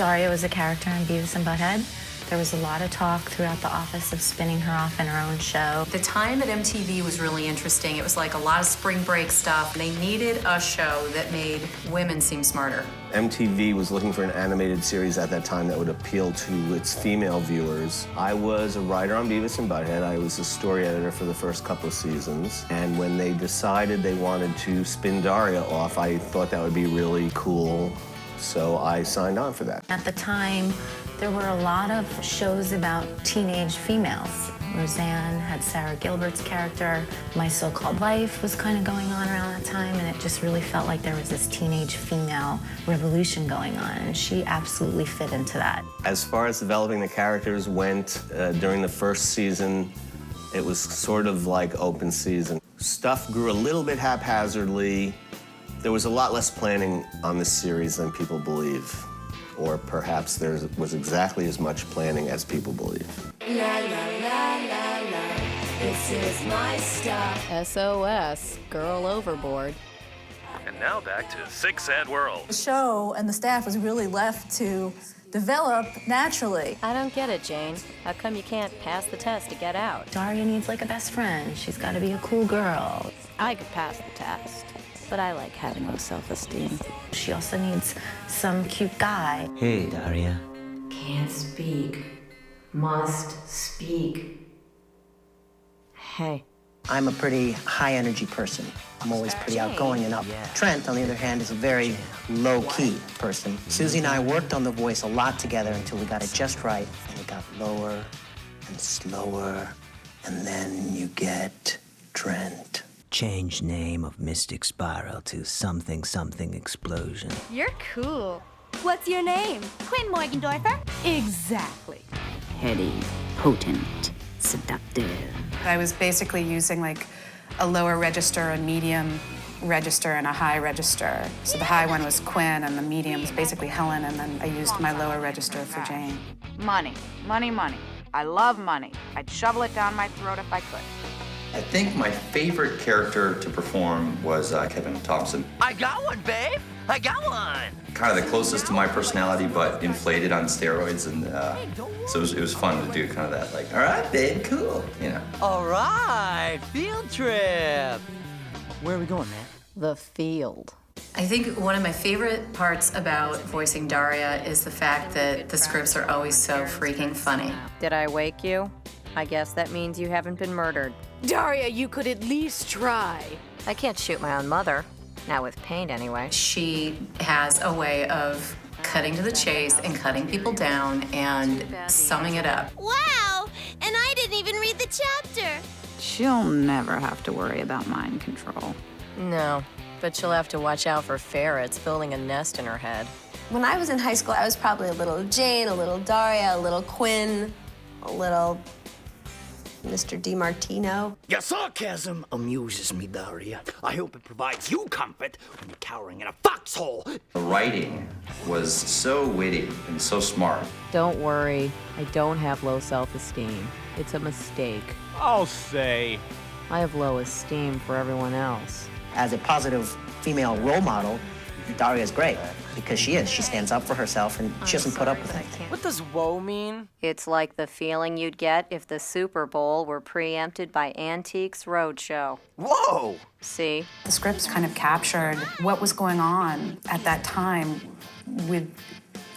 Daria was a character in Beavis and Butthead. There was a lot of talk throughout the office of spinning her off in her own show. The time at MTV was really interesting. It was like a lot of spring break stuff. They needed a show that made women seem smarter. MTV was looking for an animated series at that time that would appeal to its female viewers. I was a writer on Beavis and Butthead. I was a story editor for the first couple of seasons. And when they decided they wanted to spin Daria off, I thought that would be really cool. So I signed on for that. At the time, there were a lot of shows about teenage females. Roseanne had Sarah Gilbert's character. My So-Called Life was kind of going on around that time, and it just really felt like there was this teenage female revolution going on, and she absolutely fit into that. As far as developing the characters went, during the first season, it was sort of like open season. Stuff grew a little bit haphazardly. There was a lot less planning on this series than people believe. Or perhaps there was exactly as much planning as people believe. La la la la la, this is my stuff. SOS, girl overboard. And now back to Sick Sad World. The show and the staff was really left to develop naturally. I don't get it, Jane. How come you can't pass the test to get out? Daria needs like a best friend. She's got to be a cool girl. I could pass the test, but I like having low self-esteem. She also needs some cute guy. Hey, Daria. Can't speak, must speak. Hey. I'm a pretty high-energy person. I'm always pretty outgoing and up. Yeah. Trent, on the other hand, is a very low-key person. Susie and I worked on the voice a lot together until we got it just right. And it got lower and slower, and then you get Trent. Change name of Mystic Spiral to something something explosion. You're cool. What's your name? Quinn Morgendorfer. Exactly. Heady, potent, seductive. I was basically using like a lower register, a medium register, and a high register. So the high one was Quinn, and the medium was basically Helen, and then I used my lower register for Jane. Money, money, money. I love money. I'd shovel it down my throat if I could. I think my favorite character to perform was Kevin Thompson. I got one, babe. I got one. Kind of the closest to my personality, but inflated on steroids, and so it was fun to do kind of that, like, all right, babe, cool, you know. All right, field trip. Where are we going, man? The field. I think one of my favorite parts about voicing Daria is the fact that the scripts are always so freaking funny. Did I wake you? I guess that means you haven't been murdered. Daria, you could at least try. I can't shoot my own mother. Not with paint, anyway. She has a way of cutting to the chase and cutting people down and summing it up. Wow! And I didn't even read the chapter. She'll never have to worry about mind control. No, but she'll have to watch out for ferrets building a nest in her head. When I was in high school, I was probably a little Jane, a little Daria, a little Quinn, a little Mr. DiMartino. Your sarcasm amuses me, Daria. I hope it provides you comfort when you're cowering in a foxhole. The writing was so witty and so smart. Don't worry, I don't have low self-esteem. It's a mistake. I'll say. I have low esteem for everyone else. As a positive female role model, Daria's great, because she is. She stands up for herself, and she doesn't put up with anything. What does woe mean? It's like the feeling you'd get if the Super Bowl were preempted by Antiques Roadshow. Whoa! See? The scripts kind of captured what was going on at that time with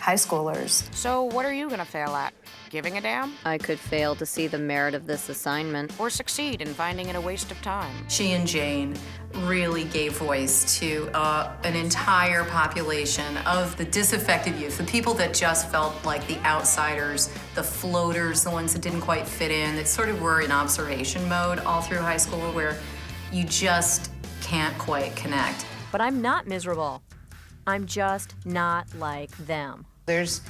high schoolers. So what are you gonna fail at? Giving a damn? I could fail to see the merit of this assignment. Or succeed in finding it a waste of time? She and Jane really gave voice to an entire population of the disaffected youth, the people that just felt like the outsiders, the floaters, the ones that didn't quite fit in, that sort of were in observation mode all through high school, where you just can't quite connect. But I'm not miserable. I'm just not like them. There's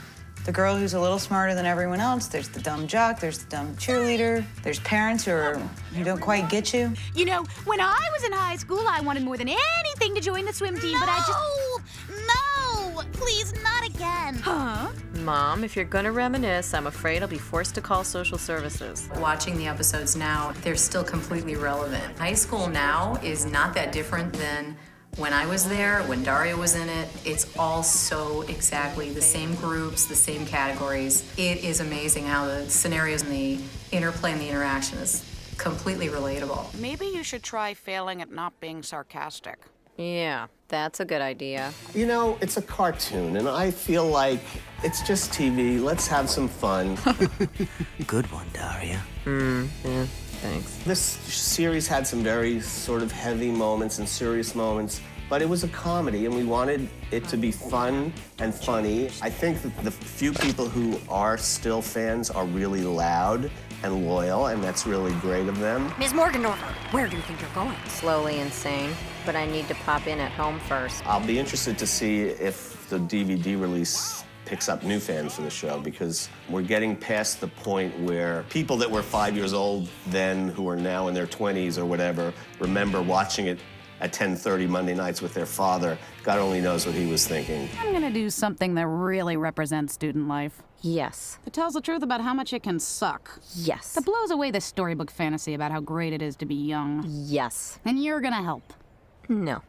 the girl who's a little smarter than everyone else. There's the dumb jock. There's the dumb cheerleader. There's parents who don't quite get you. You know, when I was in high school, I wanted more than anything to join the swim team, but I just... No! Please, not again. Huh? Mom, if you're gonna reminisce, I'm afraid I'll be forced to call social services. Watching the episodes now, they're still completely relevant. High school now is not that different than When I was there, when Daria was in it, it's all so exactly the same groups, the same categories. It is amazing how the scenarios and the interplay and the interaction is completely relatable. Maybe you should try failing at not being sarcastic. Yeah, that's a good idea. You know, it's a cartoon, and I feel like it's just TV. Let's have some fun. Good one, Daria. Yeah, thanks. This series had some very sort of heavy moments and serious moments, but it was a comedy, and we wanted it to be fun and funny. I think that the few people who are still fans are really loud and loyal, and that's really great of them. Ms. Morgendorfer, where do you think you're going? Slowly insane, but I need to pop in at home first. I'll be interested to see if the DVD release picks up new fans for the show, because we're getting past the point where people that were 5 years old then, who are now in their 20s or whatever, remember watching it at 10:30 Monday nights with their father. God only knows what he was thinking. I'm gonna do something that really represents student life. Yes. It tells the truth about how much it can suck. Yes. That blows away the storybook fantasy about how great it is to be young. Yes. And you're gonna help. No.